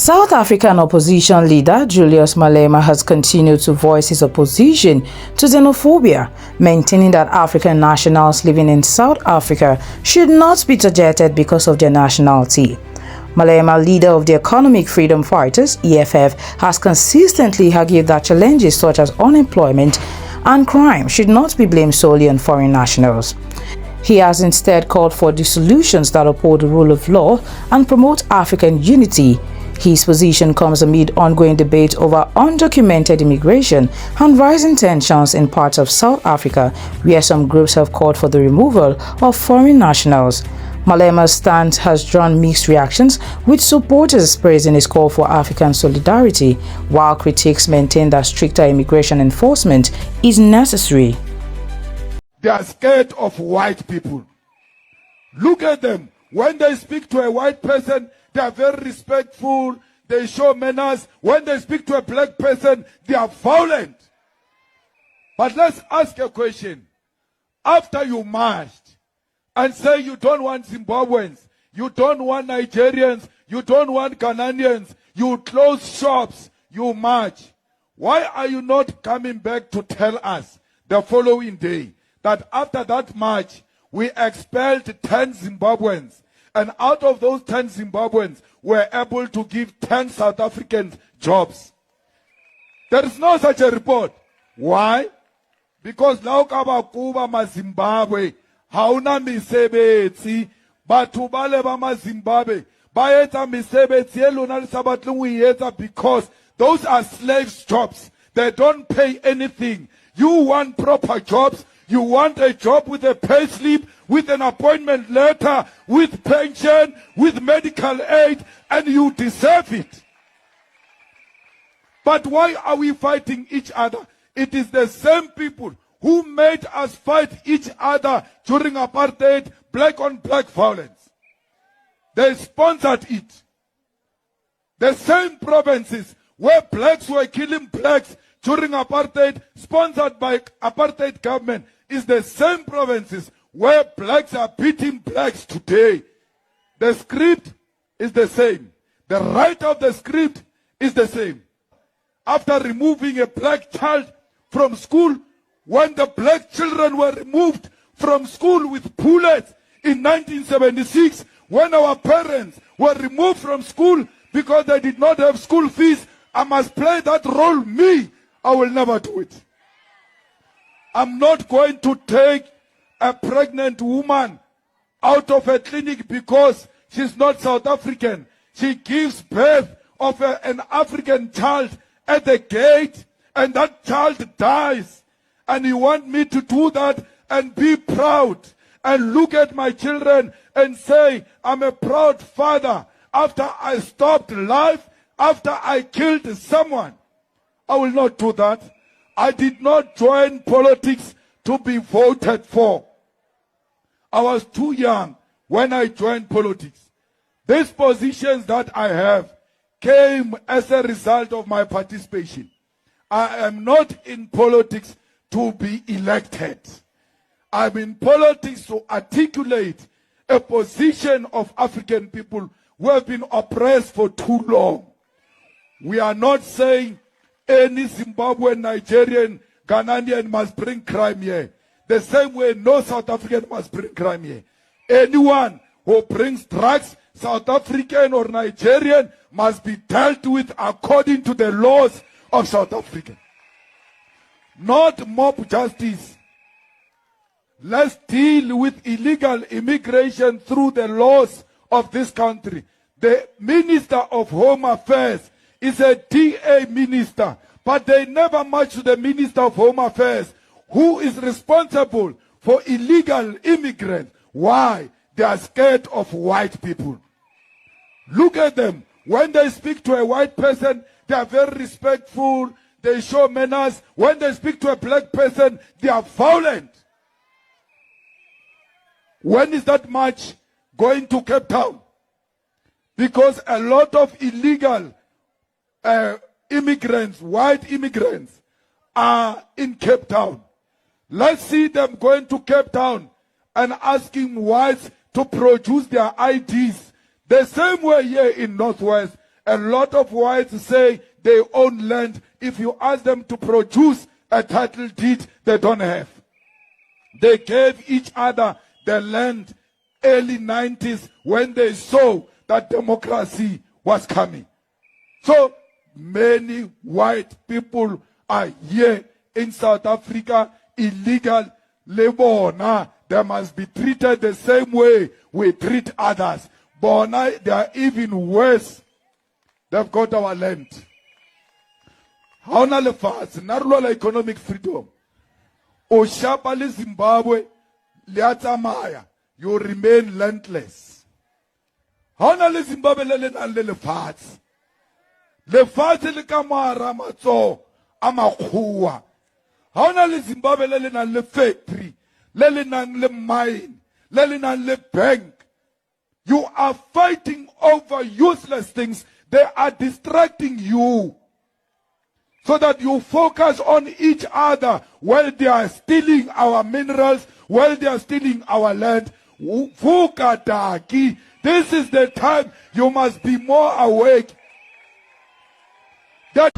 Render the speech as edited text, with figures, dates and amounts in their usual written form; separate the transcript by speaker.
Speaker 1: South African opposition leader Julius Malema has continued to voice his opposition to xenophobia, maintaining that African nationals living in South Africa should not be targeted because of their nationality. Malema, leader of the Economic Freedom Fighters (EFF), has consistently argued that challenges such as unemployment and crime should not be blamed solely on foreign nationals. He has instead called for the solutions that uphold the rule of law and promote African unity. His position comes amid ongoing debate over undocumented immigration and rising tensions in parts of South Africa, where some groups have called for the removal of foreign nationals. Malema's stance has drawn mixed reactions, with supporters praising his call for African solidarity, while critics maintain that stricter immigration enforcement is necessary.
Speaker 2: They are scared of white people. Look at them. When they speak to a white person, they are very respectful. They show manners. When they speak to a black person, they are violent. But let's ask a question. After you marched and say you don't want Zimbabweans, you don't want Nigerians, you don't want Ghanaians, you close shops, you march. Why are you not coming back to tell us the following day that after that march, we expelled 10 Zimbabweans, and out of those 10 Zimbabweans, we're able to give 10 South Africans jobs? There is no such a report. Why? Because laukaba kuba ma Zimbabwe, hauna misebetsi, batho bale ba ma Zimbabwe, ba etsa mesebetsi e lona le sabatleng o e etsa because those are slaves jobs. They don't pay anything. You want proper jobs. You want a job with a pay slip, with an appointment letter, with pension, with medical aid, and you deserve it. But why are we fighting each other? It is the same people who made us fight each other during apartheid, black on black violence. They sponsored it. The same provinces where blacks were killing blacks during apartheid, sponsored by apartheid government, is the same provinces where blacks are beating blacks today. The script is the same. The writer of the script is the same. After removing a black child from school, when the black children were removed from school with bullets in 1976, when our parents were removed from school because they did not have school fees, I must play that role. Me, I will never do it. I'm not going to take a pregnant woman out of a clinic because she's not South African. She gives birth of an African child at the gate, and that child dies. And you want me to do that and be proud and look at my children and say, I'm a proud father after I stopped life, after I killed someone? I will not do that. I did not join politics to be voted for. I was too young when I joined politics. These positions that I have came as a result of my participation. I am not in politics to be elected. I'm in politics to articulate a position of African people who have been oppressed for too long. We are not saying any Zimbabwean, Nigerian, Ghanaian must bring crime here. The same way no South African must bring crime here. Anyone who brings drugs, South African or Nigerian, must be dealt with according to the laws of South Africa. Not mob justice. Let's deal with illegal immigration through the laws of this country. The Minister of Home Affairs is a DA minister, but they never match to the Minister of Home Affairs, who is responsible for illegal immigrants. Why? They are scared of white people. Look at them. When they speak to a white person, they are very respectful. They show manners. When they speak to a black person, they are violent. When is that march going to Cape Town? Because a lot of illegal immigrants, white immigrants, are in Cape Town. Let's see them going to Cape Town and asking whites to produce their IDs. The same way here in Northwest, A lot of whites say they own land. If you ask them to produce a title deed, they don't have. They gave each other the land early 90s when they saw that democracy was coming. So many white people are here in South Africa, illegal labor. They must be treated the same way we treat others. Bona, they are even worse. They've got our land. How na lefatshe na re lwela economic freedom. O shapa le Zimbabwe le a tsamaya, you remain landless. How na le Zimbabwe le nang le lefatshe. Lefatshe le ka mara matsoho a makgowa. How na le Zimbabwe le nang le factory, le nang le mine, le nang le bank. You are fighting over useless things. They are distracting you so that you focus on each other while they are stealing our minerals, while they are stealing our land. Vukataki. This is the time you must be more awake. That